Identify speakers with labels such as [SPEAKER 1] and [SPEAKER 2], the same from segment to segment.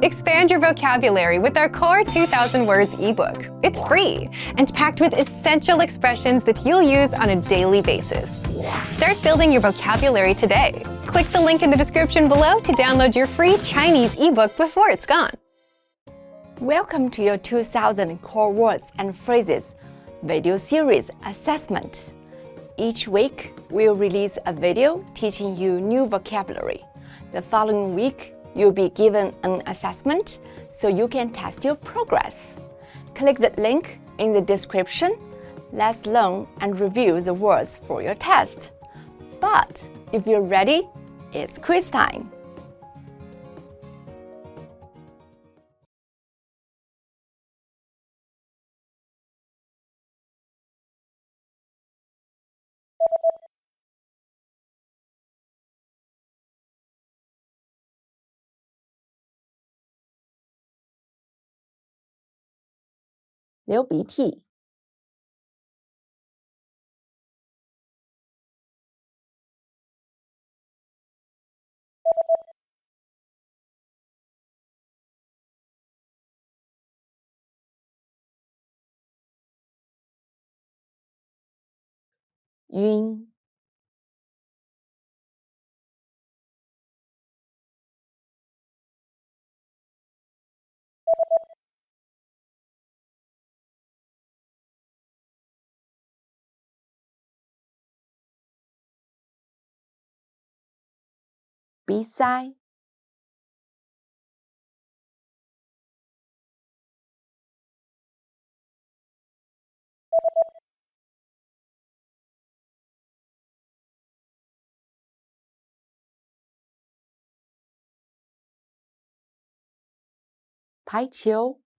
[SPEAKER 1] Expand your vocabulary with our Core 2000 Words ebook. It's free and packed with essential expressions that you'll use on a daily basis. Start building your vocabulary today. Click the link in the description below to download your free Chinese ebook before it's gone.
[SPEAKER 2] Welcome to your 2000 Core Words and Phrases video series assessment. Each week, we'll release a video teaching you new vocabulary. The following week, you'll be given an assessment so you can test your progress. Click the link in the description. Let's learn and review the words for your test. But if you're ready, it's quiz time. "流鼻涕" "晕" "鼻塞" "排球" "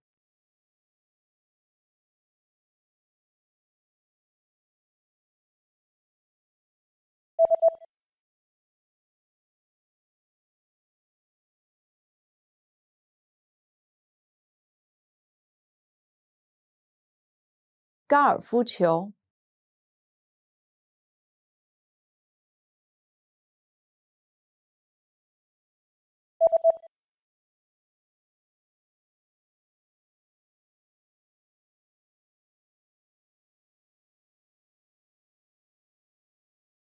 [SPEAKER 2] 高尔夫球"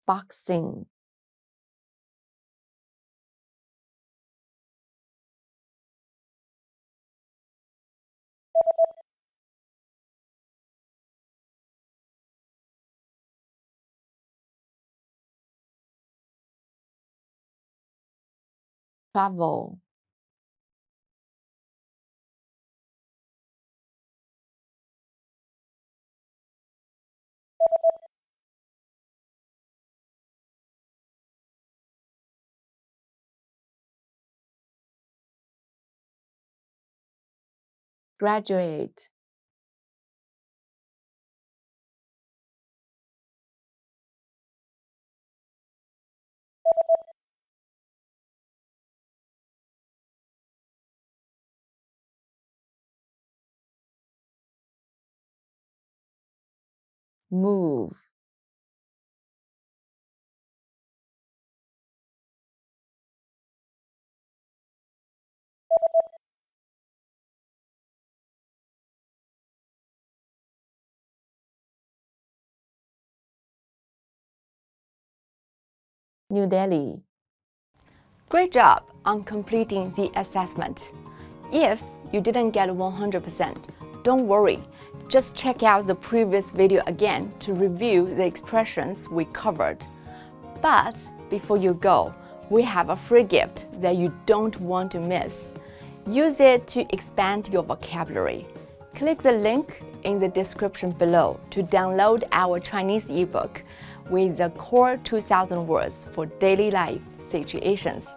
[SPEAKER 2] "boxing" "travel" "graduate" "move" New Delhi. Great job on completing the assessment. If you didn't get 100%, don't worry. Just check out the previous video again to review the expressions we covered. But before you go, we have a free gift that you don't want to miss. Use it to expand your vocabulary. Click the link in the description below to download our Chinese ebook with the Core 2000 Words for Daily Life Situations.